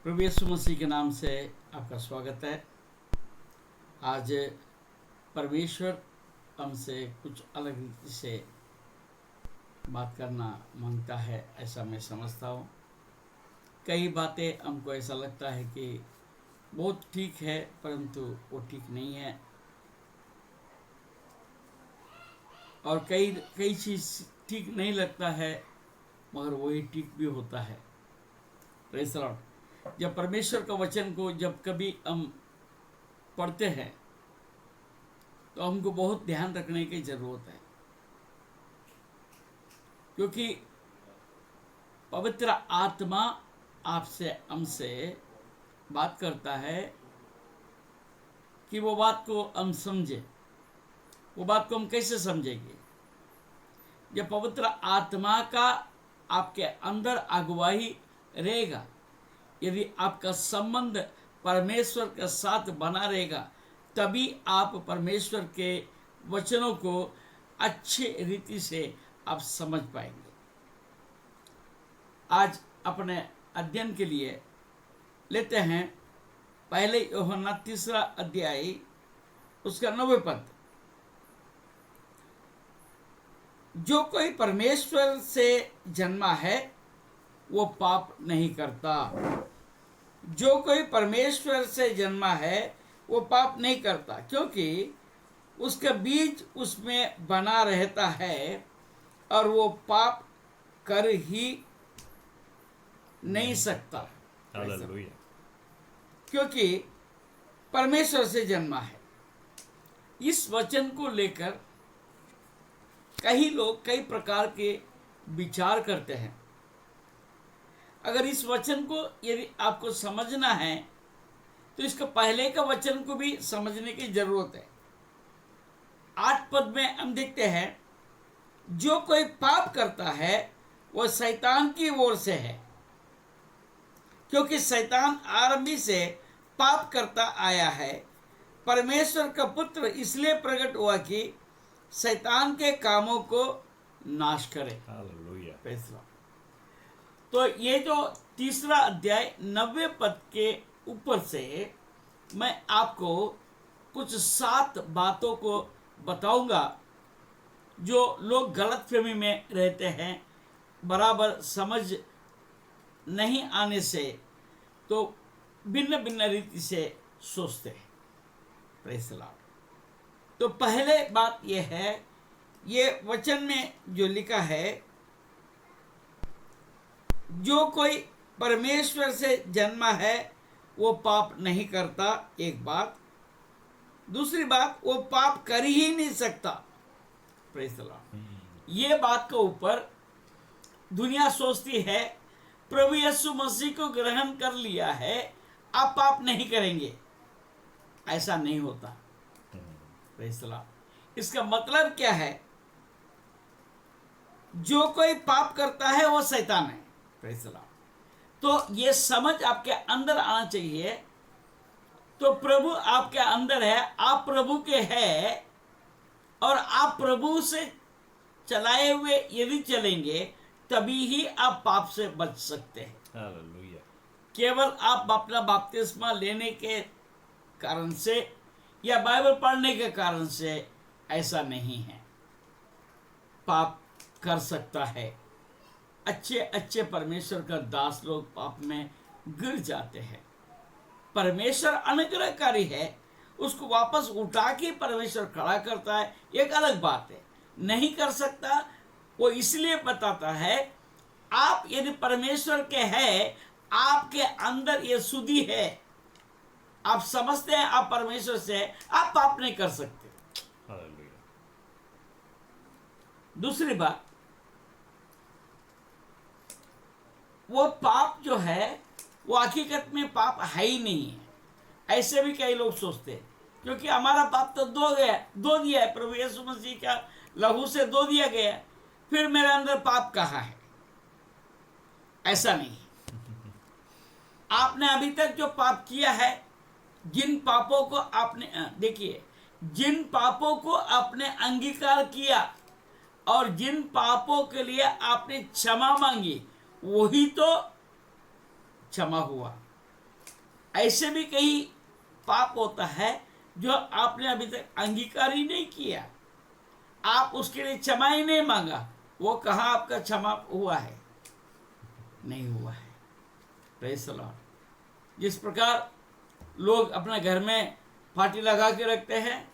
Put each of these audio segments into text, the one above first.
प्रभु यीशु मसीह के नाम से आपका स्वागत है। आज परमेश्वर हमसे कुछ अलग रीति से बात करना मांगता है, ऐसा मैं समझता हूँ। कई बातें हमको ऐसा लगता है कि बहुत ठीक है, परंतु वो ठीक नहीं है, और कई कई चीज़ ठीक नहीं लगता है मगर वही ठीक भी होता है। Praise the Lord. जब परमेश्वर का वचन को जब कभी हम पढ़ते हैं तो हमको बहुत ध्यान रखने की जरूरत है, क्योंकि पवित्र आत्मा आपसे हमसे बात करता है कि वो बात को हम समझे। वो बात को हम कैसे समझेंगे? जब पवित्र आत्मा का आपके अंदर अगुवाई रहेगा, यदि आपका संबंध परमेश्वर के साथ बना रहेगा, तभी आप परमेश्वर के वचनों को अच्छे रीति से आप समझ पाएंगे। आज अपने अध्ययन के लिए लेते हैं पहले यूहन्ना 3 अध्याय उसका 9 पद। जो कोई परमेश्वर से जन्मा है वो पाप नहीं करता। जो कोई परमेश्वर से जन्मा है वो पाप नहीं करता, क्योंकि उसका बीज उसमें बना रहता है और वो पाप कर ही नहीं सकता, क्योंकि परमेश्वर से जन्मा है। इस वचन को लेकर कई लोग कई प्रकार के विचार करते हैं। अगर इस वचन को यदि आपको समझना है तो इसका पहले का वचन को भी समझने की जरूरत है। 8 पद में हम देखते हैं, जो कोई पाप करता है वह शैतान की ओर से है, क्योंकि शैतान आरंभी से पाप करता आया है। परमेश्वर का पुत्र इसलिए प्रकट हुआ कि शैतान के कामों को नाश करे। हालेलुया। तो ये जो 3 अध्याय 90 पद के ऊपर से मैं आपको कुछ 7 बातों को बताऊंगा जो लोग गलतफहमी में रहते हैं, बराबर समझ नहीं आने से तो भिन्न भिन्न रीति से सोचते हैं। Praise the Lord. तो पहले बात यह है, ये वचन में जो लिखा है, जो कोई परमेश्वर से जन्मा है वो पाप नहीं करता, एक बात। दूसरी बात, वो पाप कर ही नहीं सकता। Praise the Lord. ये बात के ऊपर दुनिया सोचती है, प्रभु यीशु मसीह को ग्रहण कर लिया है, आप पाप नहीं करेंगे। ऐसा नहीं होता। Praise the Lord. इसका मतलब क्या है? जो कोई पाप करता है वो शैतान है। Praise the Lord. तो ये समझ आपके अंदर आना चाहिए। तो प्रभु आपके अंदर है, आप प्रभु के हैं, और आप प्रभु से चलाए हुए यदि चलेंगे तभी ही आप पाप से बच सकते हैं। हालेलुया। केवल आप अपना बपतिस्मा लेने के कारण से या बाइबल पढ़ने के कारण से ऐसा नहीं है। पाप कर सकता है। अच्छे अच्छे परमेश्वर का दास लोग पाप में गिर जाते हैं। परमेश्वर अनुग्रहकारी है, उसको वापस उठा के परमेश्वर खड़ा करता है, एक अलग बात है। नहीं कर सकता, वो इसलिए बताता है, आप यदि परमेश्वर के हैं, आपके अंदर ये शुद्धि है, आप समझते हैं आप परमेश्वर से हैं, आप पाप नहीं कर सकते। दूसरी बात, वो पाप जो है वो हकीकत में पाप है ही नहीं है। ऐसे भी कई लोग सोचते हैं, क्योंकि हमारा पाप तो धो दिया है, प्रभु यीशु मसीह का लहू से धो दिया गया, फिर मेरे अंदर पाप कहाँ है? ऐसा नहीं। आपने अभी तक जो पाप किया है, जिन पापों को आपने देखिए, जिन पापों को आपने अंगीकार किया और जिन पापों के लिए आपने क्षमा मांगी, वही तो क्षमा हुआ। ऐसे भी कई पाप होता है जो आपने अभी तक अंगीकार ही नहीं किया, आप उसके लिए क्षमा ही नहीं मांगा, वो कहाँ आपका क्षमा हुआ है? नहीं हुआ है। Praise the Lord. जिस प्रकार लोग अपने घर में पार्टी लगा के रखते हैं,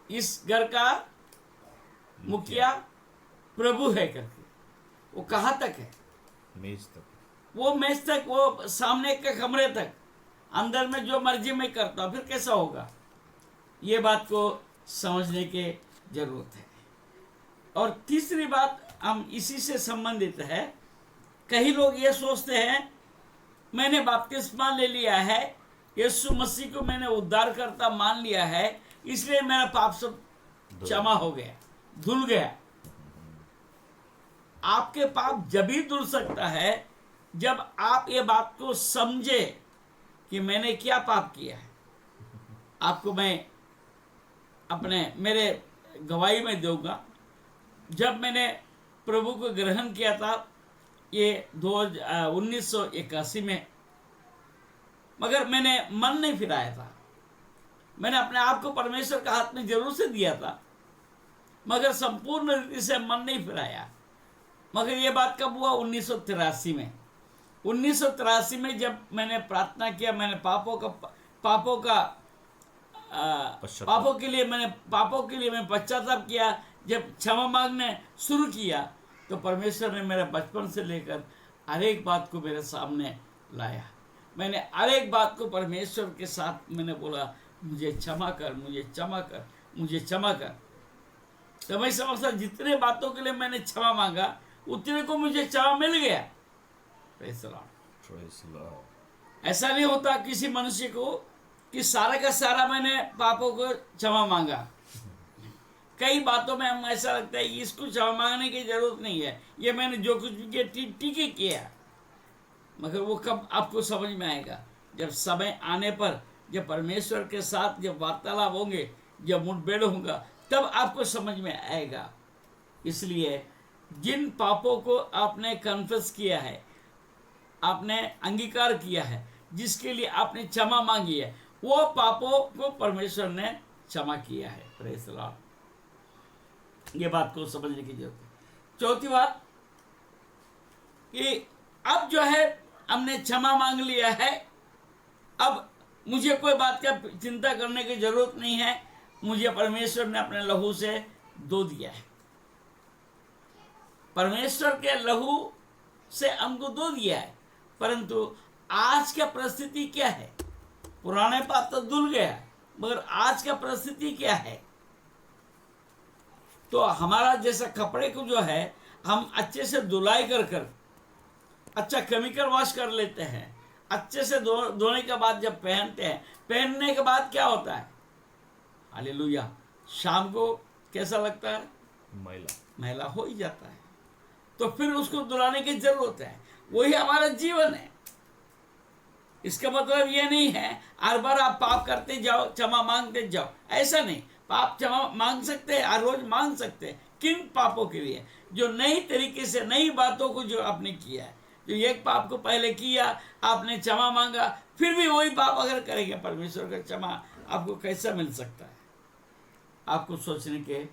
इस घर का मुखिया प्रभु है करके, वो कहाँ तक है? मेज तक। वो मेज तक, वो सामने के कमरे तक, अंदर में जो मर्जी में करता हूँ, फिर कैसा होगा? ये बात को समझने की जरूरत है। और तीसरी बात हम इसी से संबंधित है, कई लोग ये सोचते हैं मैंने बपतिस्मा ले लिया है, यीशु मसीह को मैंने उद्धारकर्ता मान लिया है, इसलिए मेरा पाप सब क्षमा हो गया, धुल गया। आपके पाप जब ही धुल सकता है जब आप ये बात को समझे कि मैंने क्या पाप किया है। आपको मैं अपने मेरे गवाही में दूंगा, जब मैंने प्रभु को ग्रहण किया था ये 1981 में, मगर मैंने मन नहीं फिराया था। मैंने अपने आप को परमेश्वर के हाथ में जरूर से दिया था, मगर संपूर्ण रीति से मन नहीं फिराया। मगर ये बात कब हुआ? 1983 में। 1983 में जब मैंने प्रार्थना किया, मैंने पापों के लिए मैं पश्चाताप किया, जब क्षमा मांगने शुरू किया, तो परमेश्वर ने मेरे बचपन से लेकर हर एक बात को मेरे सामने लाया। मैंने हर एक बात को परमेश्वर के साथ मैंने बोला, मुझे क्षमा कर, मुझे क्षमा कर, मुझे क्षमा कर। तो मैं समझता जितने बातों के लिए मैंने क्षमा मांगा उतने को मुझे क्षमा मिल गया। Praise the Lord. ऐसा नहीं होता किसी मनुष्य को कि सारा का सारा मैंने पापों को क्षमा मांगा। कई बातों में हम ऐसा लगता है इसको क्षमा मांगने की जरूरत नहीं है, ये मैंने जो कुछ भी किया ठीक ही किया। मगर वो कब आपको समझ में आएगा? जब समय आने पर, जब परमेश्वर के साथ जब वार्तालाप होंगे, जब मुठभेड़ होगा, तब आपको समझ में आएगा। इसलिए जिन पापों को आपने कन्फेस किया है, आपने अंगीकार किया है, जिसके लिए आपने क्षमा मांगी है, वो पापों को परमेश्वर ने क्षमा किया है। Praise the Lord. ये बात को समझने की जरूरत है। चौथी बात कि अब जो है हमने क्षमा मांग लिया है, अब मुझे कोई बात का चिंता करने की जरूरत नहीं है, मुझे परमेश्वर ने अपने लहू से धो दिया है। परमेश्वर के लहू से हमको धो दिया है, परंतु आज का परिस्थिति क्या है? पुराने पाप तो धुल गया, मगर आज का परिस्थिति क्या है? तो हमारा जैसा कपड़े को जो है हम अच्छे से धुलाई कर अच्छा केमिकल वॉश कर लेते हैं, अच्छे से धोने के बाद जब पहनते हैं, पहनने के बाद क्या होता है? हालेलुया, शाम को कैसा लगता है? मैला हो ही जाता है। तो फिर उसको धुलाने की जरूरत है। वही हमारा जीवन है। इसका मतलब ये नहीं है हर बार आप पाप करते जाओ, क्षमा मांगते जाओ, ऐसा नहीं। पाप क्षमा मांग सकते हैं, हर रोज मांग सकते हैं। किन पापों के लिए? जो नई तरीके से, नई बातों को जो आपने किया है। जो एक पाप को पहले किया, आपने क्षमा मांगा, फिर भी वही पाप अगर करेंगे, परमेश्वर का क्षमा आपको कैसा मिल सकता है? आपको सोचने के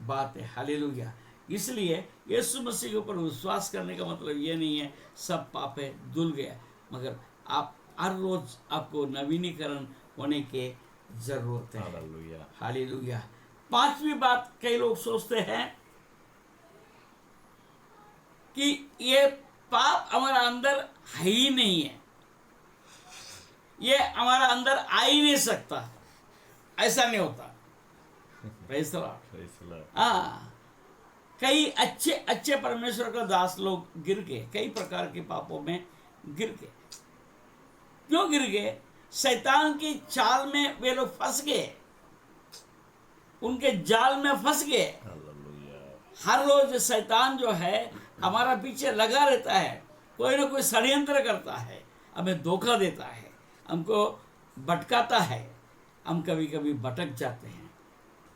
बात है। हालेलुया। इसलिए यीशु मसीह के ऊपर विश्वास करने का मतलब ये नहीं है सब पापे धुल गया, मगर आप हर रोज आपको नवीनीकरण होने के जरूरत है। हालेलुया। हालेलुया। पांचवी बात, कई लोग सोचते हैं कि ये पाप हमारा अंदर है ही नहीं है, ये हमारा अंदर आ ही नहीं सकता। ऐसा नहीं होता। Praise the Lord. हाँ, कई अच्छे अच्छे परमेश्वर का दास लोग गिर गए, कई प्रकार के पापों में गिर गए। क्यों गिर गए? शैतान की चाल में वे लोग फंस गए, उनके जाल में फंस गए। हर रोज शैतान जो है हमारा पीछे लगा रहता है, कोई ना कोई षड्यंत्र करता है, हमें धोखा देता है, हमको भटकाता है, हम कभी कभी भटक जाते हैं।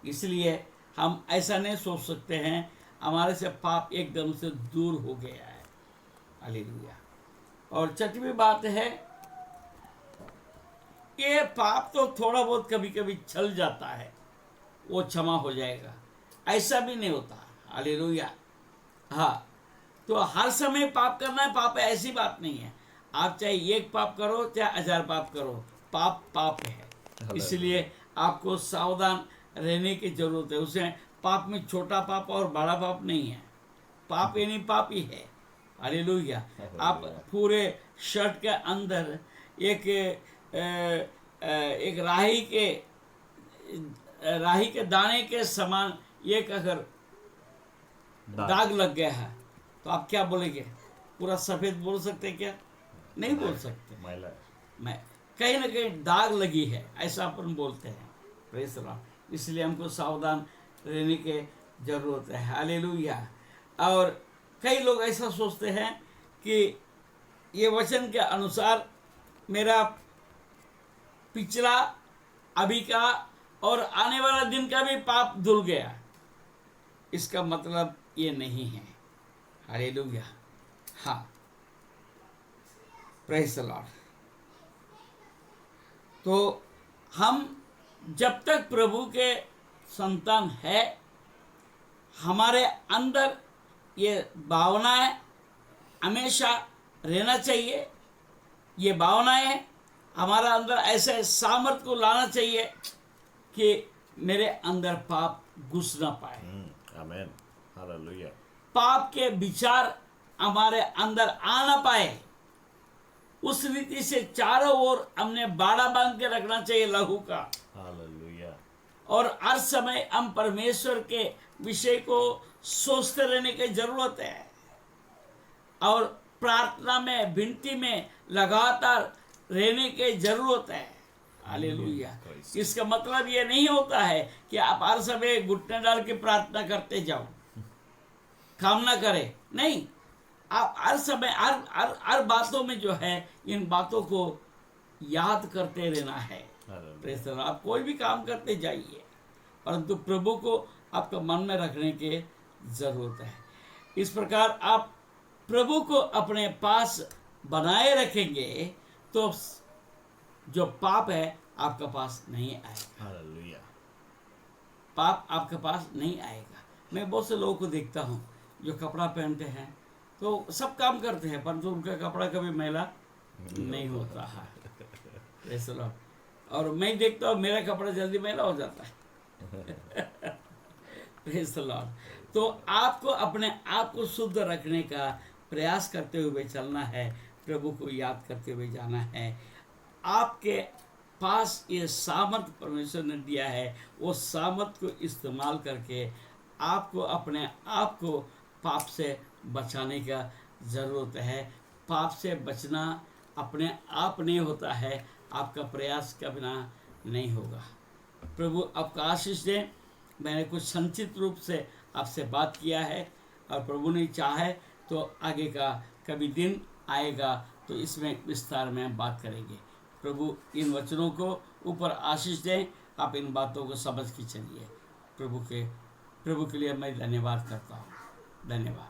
इसलिए हम ऐसा नहीं सोच सकते हैं हमारे से पाप एकदम से दूर हो गया है। हालेलुया। और छठवीं बात है, ये पाप तो थोड़ा बहुत कभी कभी चल जाता है, वो क्षमा हो जाएगा, ऐसा भी नहीं होता। हालेलुया। हाँ, तो हर समय पाप करना है, पाप है ऐसी बात नहीं है। आप चाहे एक पाप करो चाहे 1000 पाप करो, पाप पाप है। इसलिए आपको सावधान रहने की जरूरत है। उसे पाप में छोटा पाप और बड़ा पाप नहीं है, पाप यानी पाप ही है। हालेलुया। आप पूरे शर्ट के अंदर एक एक राही के दाने के समान एक अगर दाग लग गया है तो आप क्या बोलेंगे? पूरा सफेद बोल सकते क्या? नहीं बोल सकते। मैं कहीं ना कहीं दाग लगी है, ऐसा अपन बोलते हैं। Praise the Lord. इसलिए हमको सावधान रहने की जरूरत है। हालेलुया। और कई लोग ऐसा सोचते हैं कि ये वचन के अनुसार मेरा पिछला, अभी का और आने वाला दिन का भी पाप धुल गया। इसका मतलब ये नहीं है। हालेलुया। हाँ, प्रेज़ द लॉर्ड। तो हम जब तक प्रभु के संतान है, हमारे अंदर ये भावनाएं हमेशा रहना चाहिए। ये भावनाएं हमारा अंदर ऐसे सामर्थ्य को लाना चाहिए कि मेरे अंदर पाप घुस ना पाए। आमीन। हालेलुया। पाप के विचार हमारे अंदर आ ना पाए। उस रीति से चारों ओर हमने बाड़ा बांध के रखना चाहिए लहू का। हालेलुया। और हर समय हम परमेश्वर के विषय को सोचते रहने की जरूरत है और प्रार्थना में, विनती में लगातार रहने की जरूरत है। हालेलुया। इसका मतलब ये नहीं होता है कि आप हर समय घुटने डाल के प्रार्थना करते जाओ, काम ना करे। नहीं, आप हर समय हर बातों में जो है, इन बातों को याद करते रहना है। आप कोई भी काम करते जाइए, परंतु प्रभु को आपका मन में रखने की जरूरत है। इस प्रकार आप प्रभु को अपने पास बनाए रखेंगे तो जो पाप है आपका पास नहीं आएगा। हालेलुया। पाप आपके पास नहीं आएगा। मैं बहुत से लोगों को देखता हूँ जो कपड़ा पहनते हैं तो सब काम करते हैं, परंतु उनका कपड़ा कभी मैला नहीं होता है। और मैं देखता हूँ मेरा कपड़ा जल्दी मैला हो जाता है। Praise the Lord. तो आपको अपने आप को शुद्ध रखने का प्रयास करते हुए चलना है, प्रभु को याद करते हुए जाना है। आपके पास ये सामर्थ्य परमेश्वर ने दिया है, वो सामर्थ्य को इस्तेमाल करके आपको अपने आप को पाप से बचाने का ज़रूरत है। पाप से बचना अपने आप नहीं होता है, आपका प्रयास के बिना नहीं होगा। प्रभु आपका आशीष दे। मैंने कुछ संक्षिप्त रूप से आपसे बात किया है और प्रभु ने चाहे तो आगे का कभी दिन आएगा तो इसमें विस्तार में हम बात करेंगे। प्रभु इन वचनों को ऊपर आशीष दें। आप इन बातों को समझ के चलिए। प्रभु के लिए मैं धन्यवाद करता हूँ। धन्यवाद।